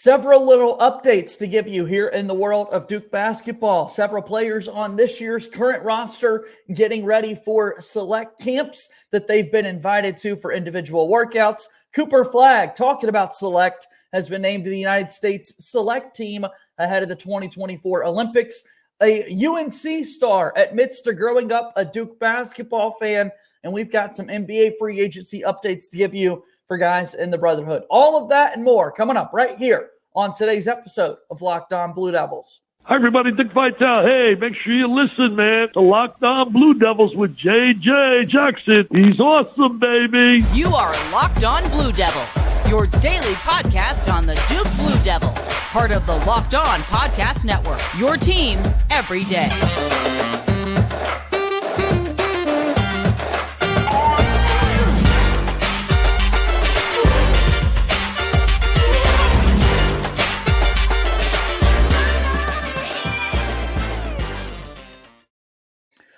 Several little updates to give you here in the world of Duke basketball. Several players on this year's current roster getting ready for select camps that they've been invited to for individual workouts. Cooper Flagg, talking about select, has been named to the United States select team ahead of the 2024 Olympics. A UNC star admits to growing up a Duke basketball fan, and we've got some NBA free agency updates to give you for guys in the Brotherhood. All of that and more coming up right here on today's episode of Locked On Blue Devils. Hi, everybody. Dick Vitale. Hey, make sure you listen, man, to Locked On Blue Devils with JJ Jackson. He's awesome, baby. You are Locked On Blue Devils, your daily podcast on the Duke Blue Devils, part of the Locked On Podcast Network, your team every day.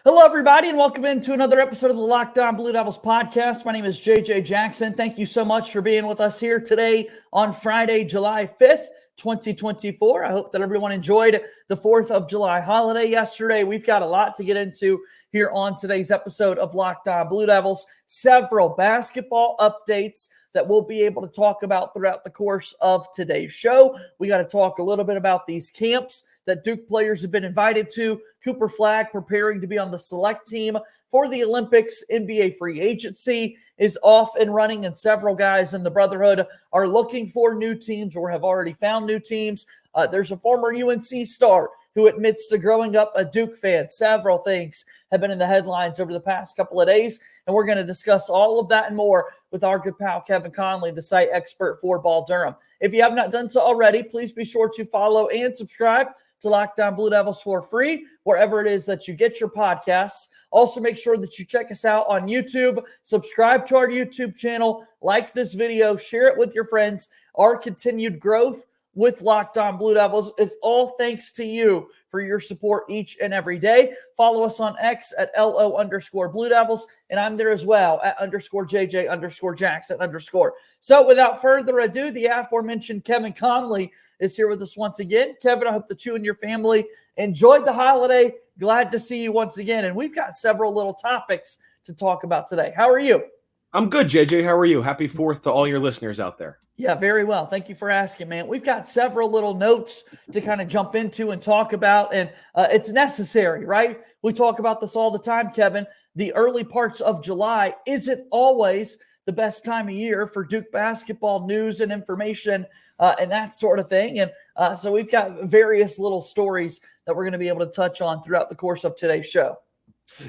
Hello, everybody, and welcome into another episode of the Locked On Blue Devils podcast. My name is JJ Jackson. Thank you so much for being with us here today on Friday, July 5th, 2024. I hope that everyone enjoyed the 4th of July holiday yesterday. We've got a lot to get into here on today's episode of Locked On Blue Devils. Several basketball updates that we'll be able to talk about throughout the course of today's show. We got to talk a little bit about these camps that Duke players have been invited to. Cooper Flagg preparing to be on the select team for the Olympics. NBA free agency is off and running, and several guys in the Brotherhood are looking for new teams or have already found new teams. There's a former UNC star who admits to growing up a Duke fan. Several things have been in the headlines over the past couple of days, and we're going to discuss all of that and more with our good pal Kevin Connelly, the site expert for Ball Durham. If you have not done so already, please be sure to follow and subscribe to Locked On Blue Devils for free, wherever it is that you get your podcasts. Also, make sure that you check us out on YouTube, subscribe to our YouTube channel, like this video, share it with your friends. Our continued growth with Locked On Blue Devils is all thanks to you for your support each and every day. Follow us on X at LO_Blue Devils, and I'm there as well at _JJ_Jackson_. So without further ado, the aforementioned Kevin Connelly is here with us once again. Kevin, I hope that you and your family enjoyed the holiday. Glad to see you once again. And we've got several little topics to talk about today. How are you? I'm good, JJ. How are you? Happy 4th to all your listeners out there. Yeah, very well. Thank you for asking, man. We've got several little notes to kind of jump into and talk about, and it's necessary, right? We talk about this all the time, Kevin. The early parts of July isn't always the best time of year for Duke basketball news and information and that sort of thing. And so we've got various little stories that we're going to be able to touch on throughout the course of today's show.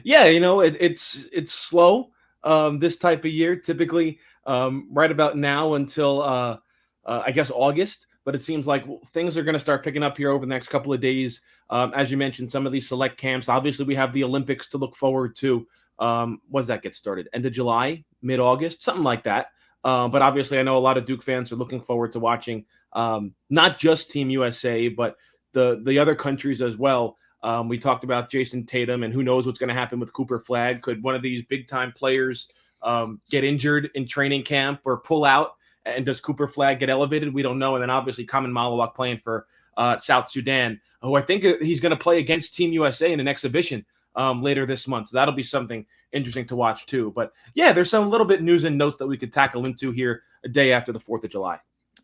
Yeah, you know, it's slow this type of year, typically right about now until I guess August. But it seems like things are going to start picking up here over the next couple of days. As you mentioned, some of these select camps. Obviously, we have the Olympics to look forward to. When does that get started? End of July, mid-August, something like that. But obviously, I know a lot of Duke fans are looking forward to watching not just Team USA, but the other countries as well. We talked about Jason Tatum, and who knows what's going to happen with Cooper Flagg. Could one of these big-time players get injured in training camp or pull out? And does Cooper Flagg get elevated? We don't know. And then obviously Kaman Malawak playing for South Sudan, who I think he's going to play against Team USA in an exhibition later this month. So that'll be something interesting to watch too. But yeah, there's some little bit news and notes that we could tackle into here a day after the 4th of July.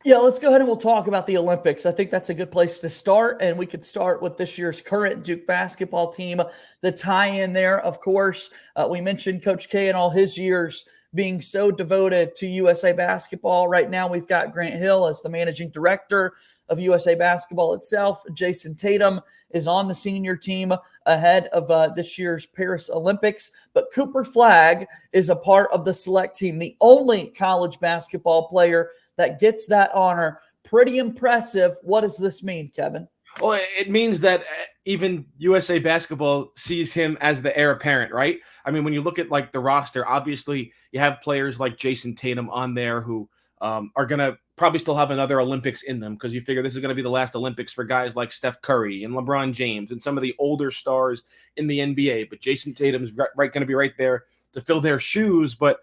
Yeah, let's go ahead and we'll talk about the Olympics. I think that's a good place to start, and we could start with this year's current Duke basketball team. The tie-in there, of course, we mentioned Coach K and all his years being so devoted to USA basketball. Right now, we've got Grant Hill as the managing director of USA basketball itself. Jason Tatum is on the senior team ahead of this year's Paris Olympics. But Cooper Flagg is a part of the select team, the only college basketball player that gets that honor. Pretty impressive. What does this mean, Kevin? Well, it means that even USA basketball sees him as the heir apparent, right? I mean, when you look at like the roster, obviously you have players like Jason Tatum on there who are going to probably still have another Olympics in them, because you figure this is going to be the last Olympics for guys like Steph Curry and LeBron James and some of the older stars in the NBA. But Jason Tatum is going to be right there to fill their shoes. But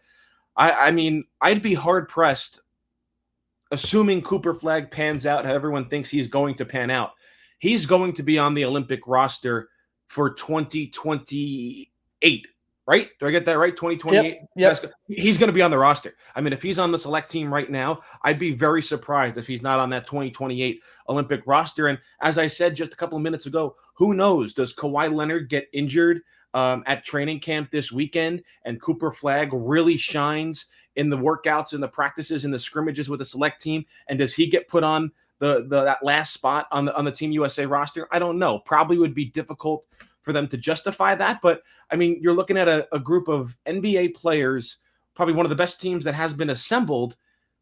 I mean, I'd be hard pressed assuming Cooper Flagg pans out how everyone thinks he's going to pan out, he's going to be on the Olympic roster for 2028, right? Do I get that right? 2028? Yep. He's going to be on the roster. I mean, if he's on the select team right now, I'd be very surprised if he's not on that 2028 Olympic roster. And as I said just a couple of minutes ago, who knows? Does Kawhi Leonard get injured at training camp this weekend, and Cooper Flagg really shines in the workouts and the practices and the scrimmages with the select team? And does he get put on that last spot on the Team USA roster? I don't know. Probably would be difficult for them to justify that. But I mean, you're looking at a group of NBA players, probably one of the best teams that has been assembled.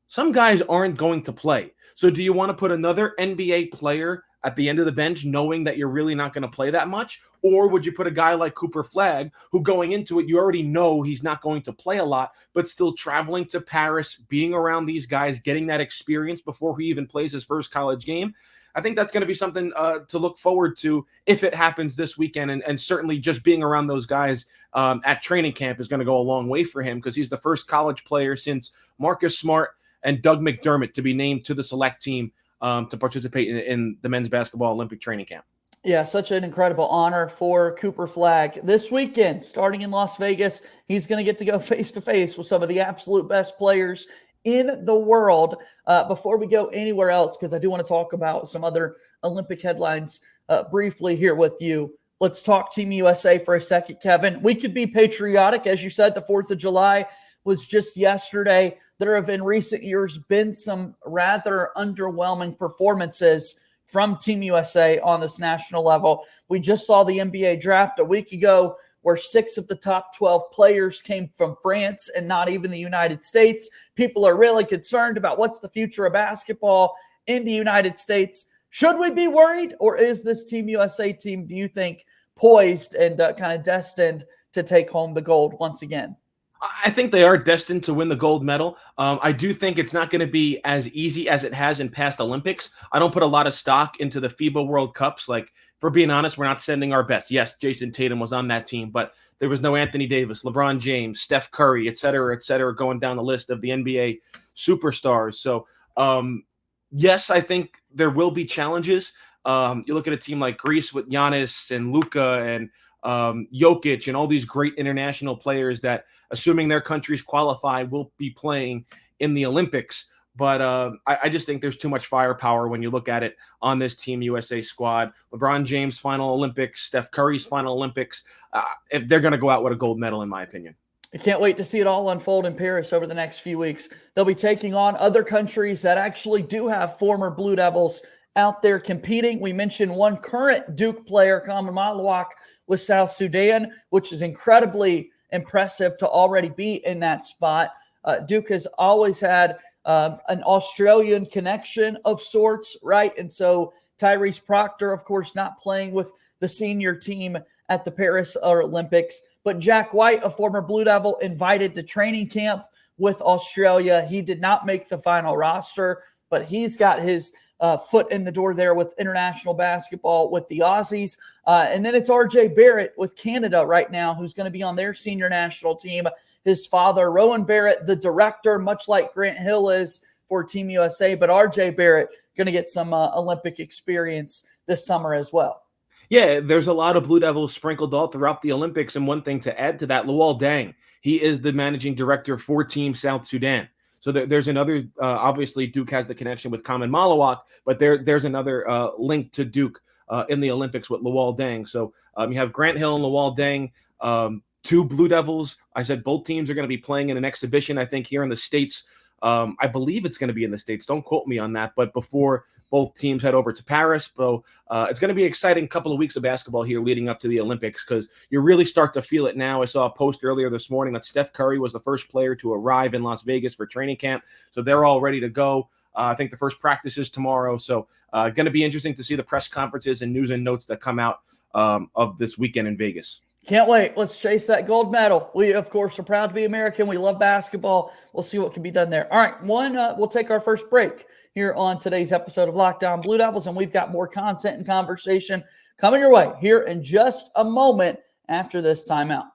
Some guys aren't going to play. So do you want to put another NBA player at the end of the bench knowing that you're really not going to play that much? Or would you put a guy like Cooper Flagg, who going into it, you already know he's not going to play a lot, but still traveling to Paris, being around these guys, getting that experience before he even plays his first college game? I think that's going to be something to look forward to if it happens this weekend. And certainly just being around those guys at training camp is going to go a long way for him, because he's the first college player since Marcus Smart and Doug McDermott to be named to the select team to participate in the men's basketball Olympic training camp. Yeah, such an incredible honor for Cooper Flagg. This weekend, starting in Las Vegas, he's going to get to go face-to-face with some of the absolute best players in the world. Before we go anywhere else, because I do want to talk about some other Olympic headlines briefly here with you, let's talk Team USA for a second, Kevin. We could be patriotic. As you said, the 4th of July was just yesterday. There have in recent years been some rather underwhelming performances from Team USA on this national level. We just saw the NBA draft a week ago, where 6 of the top 12 players came from France and not even the United States. People are really concerned about what's the future of basketball in the United States. Should we be worried, or is this Team USA team, do you think, poised and kind of destined to take home the gold once again? I think they are destined to win the gold medal. I do think it's not going to be as easy as it has in past Olympics. I don't put a lot of stock into the FIBA World Cups. Like, for being honest, we're not sending our best. Yes, Jason Tatum was on that team, but there was no Anthony Davis, LeBron James, Steph Curry, et cetera, going down the list of the NBA superstars. So, yes, I think there will be challenges. You look at a team like Greece with Giannis and Luka and Jokic and all these great international players that, assuming their countries qualify, will be playing in the Olympics. But I just think there's too much firepower when you look at it on this Team USA squad. LeBron James' final Olympics, Steph Curry's final Olympics, if they're going to go out with a gold medal, in my opinion. I can't wait to see it all unfold in Paris over the next few weeks. They'll be taking on other countries that actually do have former Blue Devils out there competing. We mentioned one current Duke player, Kaman Malawak, with South Sudan, which is incredibly impressive to already be in that spot. Duke has always had an Australian connection of sorts, right? And so Tyrese Proctor, of course, not playing with the senior team at the Paris Olympics, but Jack White, a former Blue Devil, invited to training camp with Australia. He did not make the final roster, but he's got his foot in the door there with international basketball with the Aussies. And then it's RJ Barrett with Canada right now, who's going to be on their senior national team. His father, Rowan Barrett, the director, much like Grant Hill is for Team USA, but RJ Barrett going to get some Olympic experience this summer as well. Yeah, there's a lot of Blue Devils sprinkled all throughout the Olympics. And one thing to add to that, Luol Deng, he is the managing director for Team South Sudan. So there's another, obviously Duke has the connection with Kaman Malawak, but there's another link to Duke in the Olympics with Luol Deng. So you have Grant Hill and Luol Deng, 2 Blue Devils. I said both teams are going to be playing in an exhibition, I think, here in the States. I believe it's going to be in the States. Don't quote me on that. But before both teams head over to Paris, so it's going to be an exciting couple of weeks of basketball here leading up to the Olympics, because you really start to feel it now. I saw a post earlier this morning that Steph Curry was the first player to arrive in Las Vegas for training camp. So they're all ready to go. I think the first practice is tomorrow. So going to be interesting to see the press conferences and news and notes that come out of this weekend in Vegas. Can't wait. Let's chase that gold medal. We, of course, are proud to be American. We love basketball. We'll see what can be done there. All right, we'll take our first break here on today's episode of Locked On Blue Devils, and we've got more content and conversation coming your way here in just a moment after this timeout.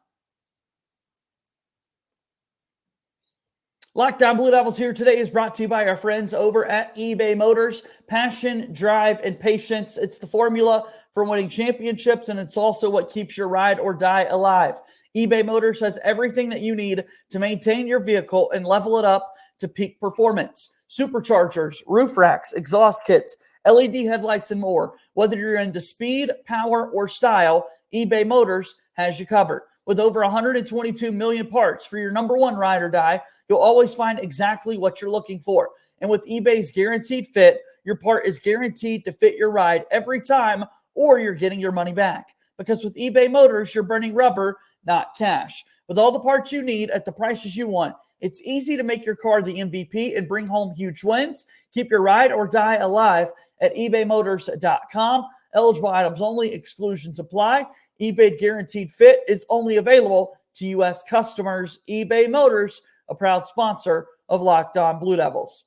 Lockdown Blue Devils here today is brought to you by our friends over at eBay Motors. Passion, drive, and patience. It's the formula for winning championships, and it's also what keeps your ride or die alive. eBay Motors has everything that you need to maintain your vehicle and level it up to peak performance. Superchargers, roof racks, exhaust kits, LED headlights, and more. Whether you're into speed, power, or style, eBay Motors has you covered. With over 122 million parts for your number one ride or die, you'll always find exactly what you're looking for. And with eBay's Guaranteed Fit, your part is guaranteed to fit your ride every time, or you're getting your money back. Because with eBay Motors, you're burning rubber, not cash. With all the parts you need at the prices you want, it's easy to make your car the MVP and bring home huge wins. Keep your ride or die alive at ebaymotors.com. Eligible items only, exclusions apply. eBay Guaranteed Fit is only available to U.S. customers. eBay Motors, a proud sponsor of Locked On Blue Devils.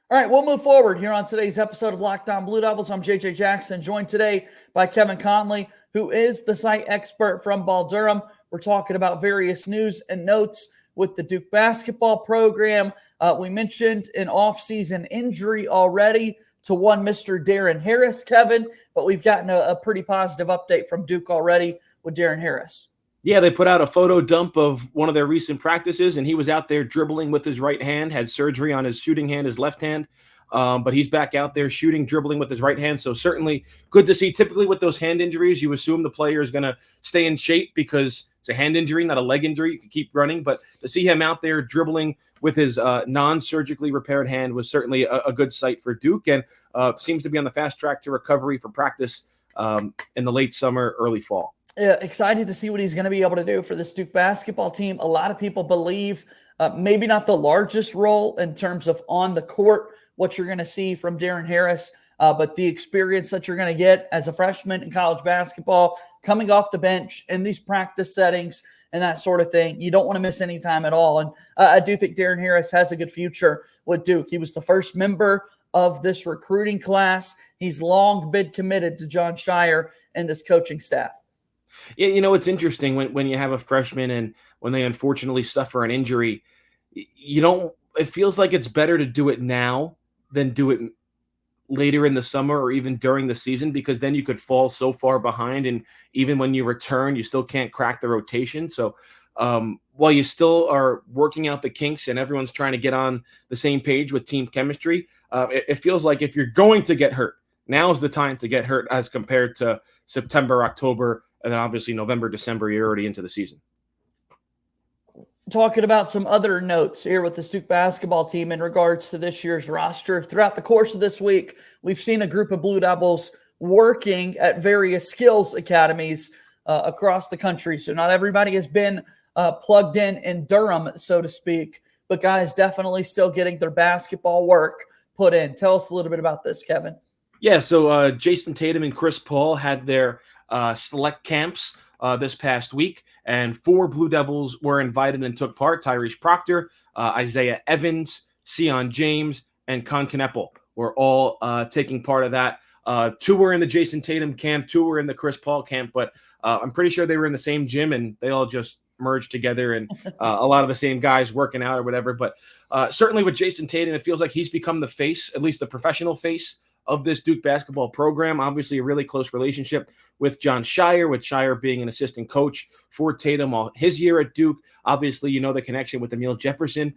All right, we'll move forward here on today's episode of Locked On Blue Devils. I'm JJ Jackson, joined today by Kevin Connelly, who is the site expert from Ball Durham. We're talking about various news and notes with the Duke basketball program. We mentioned an off-season injury already to one Mr. Darren Harris, Kevin, but we've gotten a pretty positive update from Duke already with Darren Harris. Yeah, they put out a photo dump of one of their recent practices, and he was out there dribbling with his right hand, had surgery on his shooting hand, his left hand, but he's back out there shooting, dribbling with his right hand, so certainly good to see. Typically with those hand injuries, you assume the player is going to stay in shape because it's a hand injury, not a leg injury. You can keep running, but to see him out there dribbling with his non-surgically repaired hand was certainly a good sight for Duke, and seems to be on the fast track to recovery for practice in the late summer, early fall. Yeah, excited to see what he's going to be able to do for this Duke basketball team. A lot of people believe maybe not the largest role in terms of on the court, what you're going to see from Darren Harris, but the experience that you're going to get as a freshman in college basketball, coming off the bench in these practice settings and that sort of thing. You don't want to miss any time at all. And I do think Darren Harris has a good future with Duke. He was the first member of this recruiting class. He's long been committed to Jon Scheyer and this coaching staff. Yeah, you know, it's interesting when you have a freshman and when they unfortunately suffer an injury, it feels like it's better to do it now than do it later in the summer or even during the season, because then you could fall so far behind. And even when you return, you still can't crack the rotation. So while you still are working out the kinks and everyone's trying to get on the same page with team chemistry, it feels like if you're going to get hurt, now's the time to get hurt as compared to September, October, and then obviously November, December, you're already into the season. Talking about some other notes here with the Duke basketball team in regards to this year's roster. Throughout the course of this week, we've seen a group of Blue Devils working at various skills academies across the country. So not everybody has been plugged in Durham, so to speak, but guys definitely still getting their basketball work put in. Tell us a little bit about this, Kevin. Yeah, so Jason Tatum and Chris Paul had their select camps this past week, and 4 Blue Devils were invited and took part. Tyrese Proctor, Isaiah Evans, Sion James, and Con Kneppel were all taking part of that. 2 were in the Jason Tatum camp, 2 were in the Chris Paul camp, but I'm pretty sure they were in the same gym and they all just merged together, and a lot of the same guys working out or whatever. But certainly with Jason Tatum, it feels like he's become the face, at least the professional face of this Duke basketball program. Obviously a really close relationship with Jon Scheyer, with Scheyer being an assistant coach for Tatum all his year at Duke. Obviously, you know, the connection with Emile Jefferson.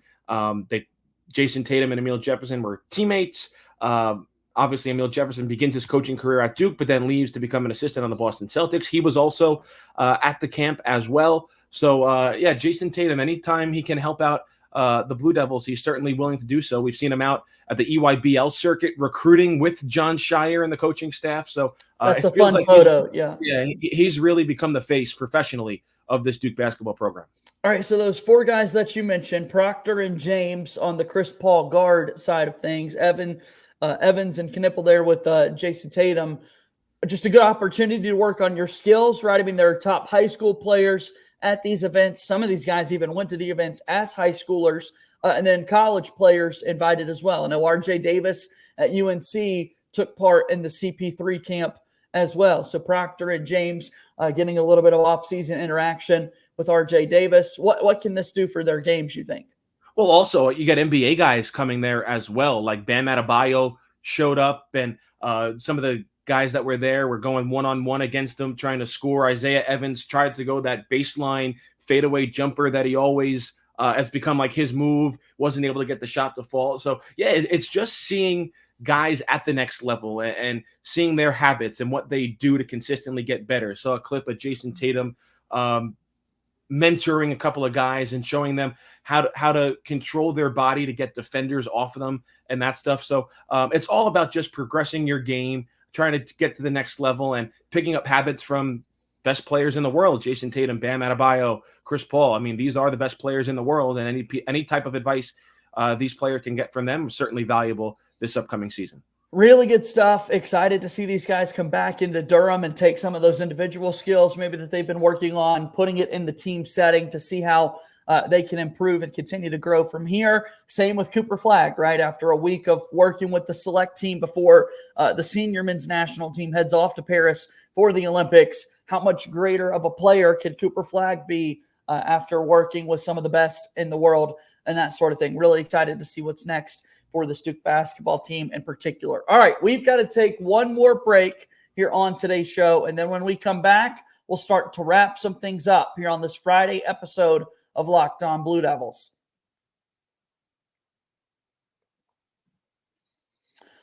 Jason Tatum and Emile Jefferson were teammates. Obviously, Emile Jefferson begins his coaching career at Duke, but then leaves to become an assistant on the Boston Celtics. He was also at the camp as well. So, yeah, Jason Tatum, anytime he can help out the Blue Devils, he's certainly willing to do so. We've seen him out at the EYBL circuit recruiting with Jon Scheyer and the coaching staff. So that's a fun photo. Yeah, he's really become the face professionally of this Duke basketball program. All right, so those 4 guys that you mentioned, Proctor and James on the Chris Paul guard side of things, Evans and Kneppel there with Jason Tatum, just a good opportunity to work on your skills, right? I mean, they're top high school players at these events. Some of these guys even went to the events as high schoolers, and then college players invited as well. I know RJ Davis at UNC took part in the CP3 camp as well. So Proctor and James getting a little bit of off-season interaction with RJ Davis. What can this do for their games, you think? Well, also you got NBA guys coming there as well, like Bam Adebayo showed up, and some of the guys that were there were going one-on-one against him, trying to score. Isaiah Evans tried to go that baseline fadeaway jumper that he always has become like his move, wasn't able to get the shot to fall. So, yeah, it's just seeing guys at the next level and seeing their habits and what they do to consistently get better. Saw a clip of Jason Tatum mentoring a couple of guys and showing them how to control their body to get defenders off of them and that stuff. So it's all about just progressing your game, trying to get to the next level and picking up habits from best players in the world. Jason Tatum, Bam Adebayo, Chris Paul. I mean, these are the best players in the world, and any type of advice these players can get from them is certainly valuable this upcoming season. Really good stuff. Excited to see these guys come back into Durham and take some of those individual skills maybe that they've been working on, putting it in the team setting to see how they can improve and continue to grow from here. Same with Cooper Flagg, right? After a week of working with the select team before the senior men's national team heads off to Paris for the Olympics, how much greater of a player can Cooper Flagg be after working with some of the best in the world and that sort of thing. Really excited to see what's next for the Duke basketball team in particular. All right, we've got to take one more break here on today's show, and then when we come back, we'll start to wrap some things up here on this Friday episode of Locked On Blue Devils.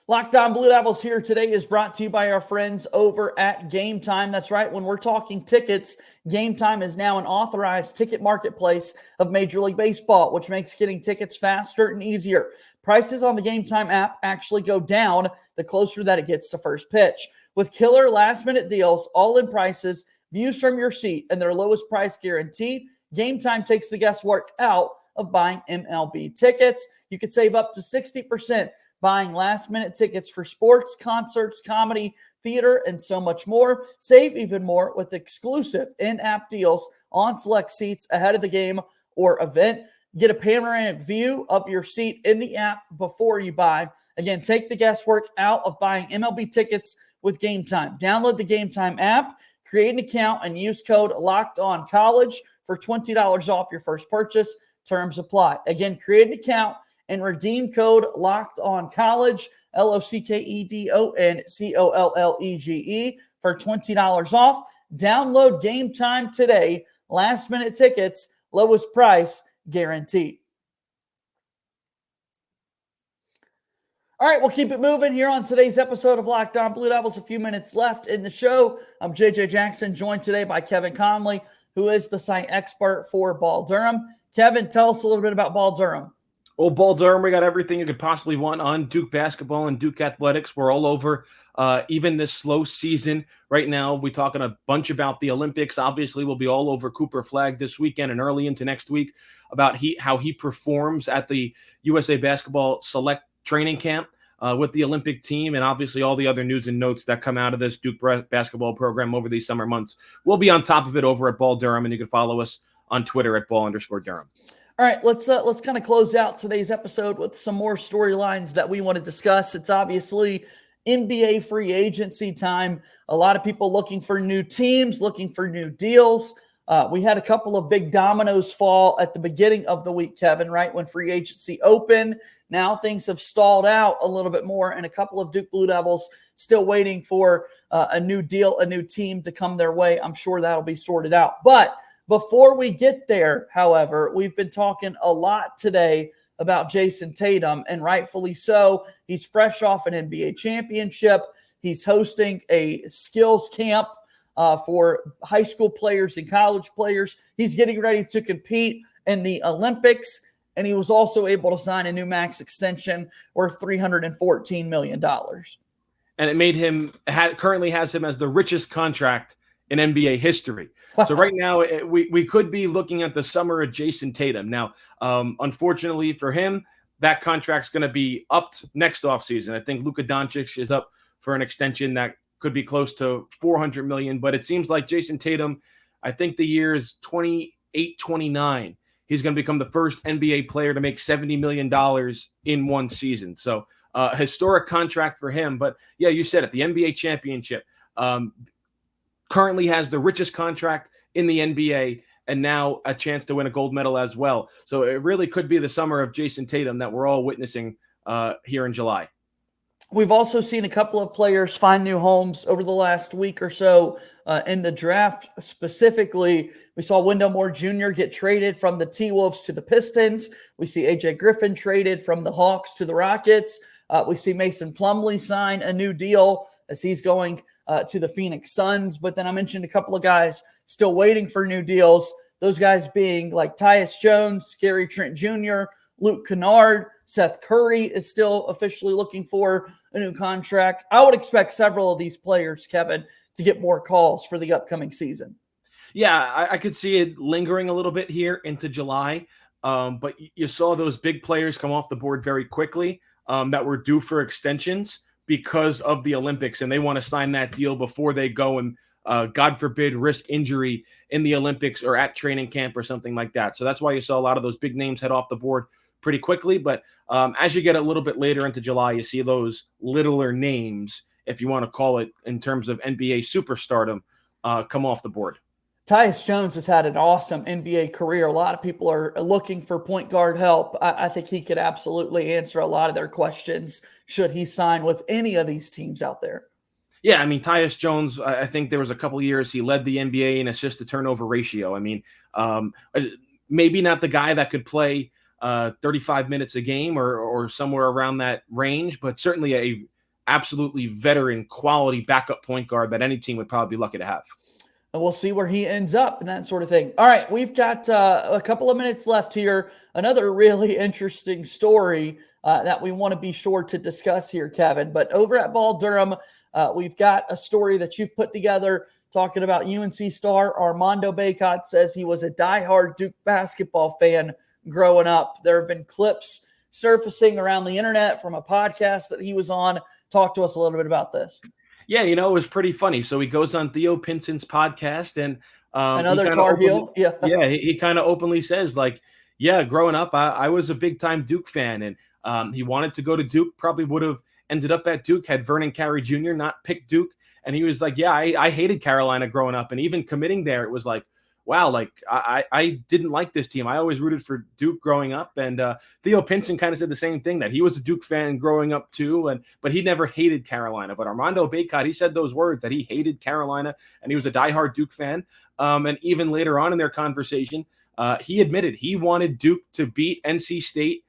Locked On Blue Devils here today is brought to you by our friends over at Gametime. That's right. When we're talking tickets, Gametime is now an authorized ticket marketplace of Major League Baseball, which makes getting tickets faster and easier. Prices on the Gametime app actually go down the closer that it gets to first pitch. With killer last-minute deals, all-in prices, views from your seat, and their lowest price guarantee, Gametime takes the guesswork out of buying MLB tickets. You could save up to 60% buying last-minute tickets for sports, concerts, comedy, theater, and so much more. Save even more with exclusive in-app deals on select seats ahead of the game or event. Get a panoramic view of your seat in the app before you buy. Again, take the guesswork out of buying MLB tickets with Gametime. Download the Gametime app, create an account, and use code LOCKEDONCollege for $20 off your first purchase. Terms apply. Again, create an account and redeem code LOCKEDONCollege, LOCKEDONCOLLEGE for $20 off. Download Gametime today. Last-minute tickets, lowest price guaranteed. All right, we'll keep it moving here on today's episode of Locked On Blue Devils. A few minutes left in the show. I'm JJ Jackson, joined today by Kevin Connelly, who is the site expert for Ball Durham. Kevin, tell us a little bit about Ball Durham. Well, Ball Durham, we got everything you could possibly want on Duke basketball and Duke athletics. We're all over even this slow season. Right now, we're talking a bunch about the Olympics. Obviously, we'll be all over Cooper Flagg this weekend and early into next week about how he performs at the USA Basketball Select Training Camp with the Olympic team, and obviously all the other news and notes that come out of this Duke basketball program over these summer months. We'll be on top of it over at Ball Durham, and you can follow us on Twitter at @Ball_Durham. All right, let's kind of close out today's episode with some more storylines that we want to discuss. It's obviously NBA free agency time. A lot of people looking for new teams, looking for new deals. We had a couple of big dominoes fall at the beginning of the week, Kevin, right? When free agency opened. Now things have stalled out a little bit more, and a couple of Duke Blue Devils still waiting for a new deal, a new team to come their way. I'm sure that'll be sorted out. But before we get there, however, we've been talking a lot today about Jason Tatum, and rightfully so. He's fresh off an NBA championship. He's hosting a skills camp for high school players and college players. He's getting ready to compete in the Olympics, and he was also able to sign a new max extension worth $314 million. And it made him, currently has him as the richest contract in NBA history. Wow. So right now, we could be looking at the summer of Jason Tatum. Now, unfortunately for him, that contract's going to be upped next offseason. I think Luka Doncic is up for an extension that could be close to $400 million. But it seems like Jason Tatum, I think the year is 28, 29. He's going to become the first NBA player to make $70 million in one season. So a historic contract for him. But yeah, you said it, the NBA championship. Currently has the richest contract in the NBA and now a chance to win a gold medal as well. So it really could be the summer of Jason Tatum that we're all witnessing here in July. We've also seen a couple of players find new homes over the last week or so in the draft. Specifically, we saw Wendell Moore Jr. get traded from the T-Wolves to the Pistons. We see A.J. Griffin traded from the Hawks to the Rockets. We see Mason Plumlee sign a new deal as he's going to the Phoenix Suns. But then I mentioned a couple of guys still waiting for new deals, those guys being like Tyus Jones, Gary Trent Jr., Luke Kennard, Seth Curry is still officially looking for a new contract. I would expect several of these players, Kevin, to get more calls for the upcoming season. Yeah, I could see it lingering a little bit here into July. But you saw those big players come off the board very quickly that were due for extensions because of the Olympics, and they want to sign that deal before they go and, God forbid, risk injury in the Olympics or at training camp or something like that. So that's why you saw a lot of those big names head off the board pretty quickly. But as you get a little bit later into July, you see those littler names, if you want to call it in terms of NBA superstardom, come off the board. Tyus Jones has had an awesome NBA career. A lot of people are looking for point guard help. I think he could absolutely answer a lot of their questions should he sign with any of these teams out there. Yeah, I mean, Tyus Jones, I think there was a couple of years he led the NBA in assist-to-turnover ratio. I mean, maybe not the guy that could play 35 minutes a game or somewhere around that range, but certainly a absolutely veteran quality backup point guard that any team would probably be lucky to have. And we'll see where he ends up and that sort of thing. All right, we've got a couple of minutes left here. Another really interesting story that we want to be sure to discuss here, Kevin. But over at Ball Durham, we've got a story that you've put together talking about UNC star Armando Bacot says he was a diehard Duke basketball fan growing up. There have been clips surfacing around the internet from a podcast that he was on. Talk to us a little bit about this. Yeah, it was pretty funny. So he goes on Theo Pinson's podcast and another Tar Heel. Yeah, he kind of openly says, like, yeah, growing up, I was a big time Duke fan, and he wanted to go to Duke, probably would have ended up at Duke had Vernon Carey Jr. not picked Duke. And he was like, yeah, I hated Carolina growing up. And even committing there, it was like, wow, like I didn't like this team. I always rooted for Duke growing up. And Theo Pinson kind of said the same thing, that he was a Duke fan growing up too, but he never hated Carolina. But Armando Bacot, he said those words, that he hated Carolina and he was a diehard Duke fan. And even later on in their conversation, he admitted he wanted Duke to beat NC State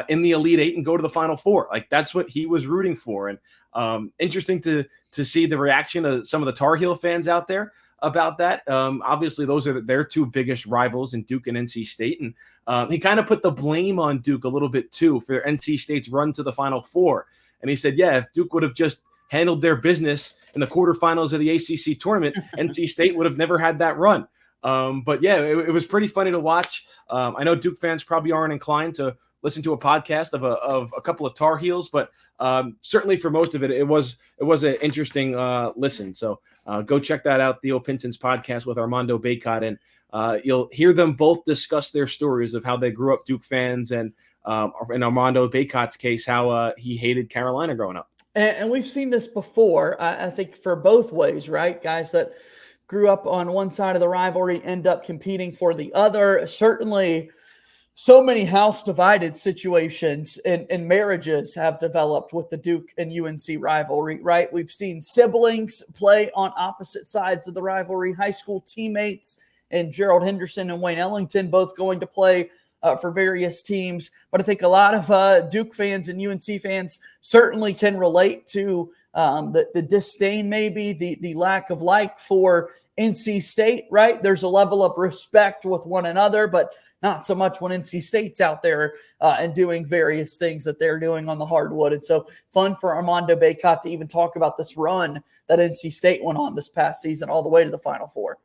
in the Elite Eight and go to the Final Four. Like, that's what he was rooting for. And interesting to see the reaction of some of the Tar Heel fans out there about that. Obviously, those are their two biggest rivals in Duke and NC State. And he kind of put the blame on Duke a little bit, too, for NC State's run to the Final Four. And he said, yeah, if Duke would have just handled their business in the quarterfinals of the ACC tournament, NC State would have never had that run. But, yeah, it was pretty funny to watch. I know Duke fans probably aren't inclined to listen to a podcast of a couple of Tar Heels, but certainly for most of it, it was an interesting listen. So go check that out, Theo Pinson's podcast with Armando Bacot, and you'll hear them both discuss their stories of how they grew up Duke fans, and in Armando Bacot's case, how he hated Carolina growing up. And we've seen this before, I think, for both ways, right? Guys that grew up on one side of the rivalry end up competing for the other. Certainly, so many house-divided situations and marriages have developed with the Duke and UNC rivalry, right? We've seen siblings play on opposite sides of the rivalry, high school teammates, and Gerald Henderson and Wayne Ellington both going to play for various teams. But I think a lot of Duke fans and UNC fans certainly can relate to the disdain, maybe, the lack of like for NC State, right? There's a level of respect with one another, but not so much when NC State's out there and doing various things that they're doing on the hardwood. And so fun for Armando Bacot to even talk about this run that NC State went on this past season all the way to the Final Four.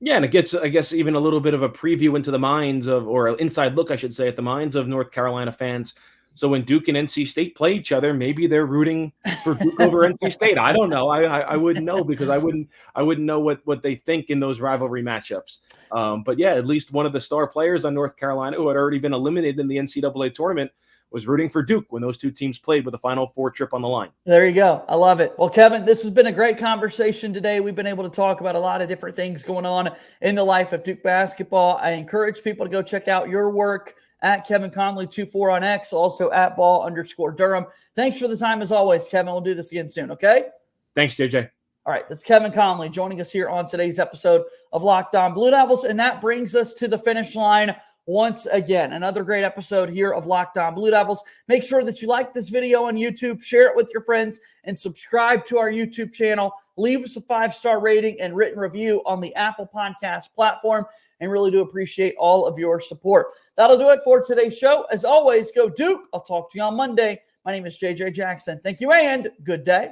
Yeah, and it gets, I guess, even a little bit of a preview into the minds of, or an inside look, I should say, at the minds of North Carolina fans. So when Duke and NC State play each other, maybe they're rooting for Duke over NC State. I don't know. I wouldn't know, because I wouldn't know what they think in those rivalry matchups. But yeah, at least one of the star players on North Carolina, who had already been eliminated in the NCAA tournament, was rooting for Duke when those two teams played with a Final Four trip on the line. There you go. I love it. Well, Kevin, this has been a great conversation today. We've been able to talk about a lot of different things going on in the life of Duke basketball. I encourage people to go check out your work at Kevin Connelly 24 on X, also at @ball_Durham. Thanks for the time as always, Kevin. We'll do this again soon, okay? Thanks, JJ. All right, that's Kevin Connelly joining us here on today's episode of Locked On Blue Devils, and that brings us to the finish line once again. Another great episode here of Locked On Blue Devils. Make sure that you like this video on YouTube, share it with your friends, and subscribe to our YouTube channel. Leave us a 5-star rating and written review on the Apple Podcast platform, and really do appreciate all of your support. That'll do it for today's show. As always, go Duke. I'll talk to you on Monday. My name is JJ Jackson. Thank you and good day.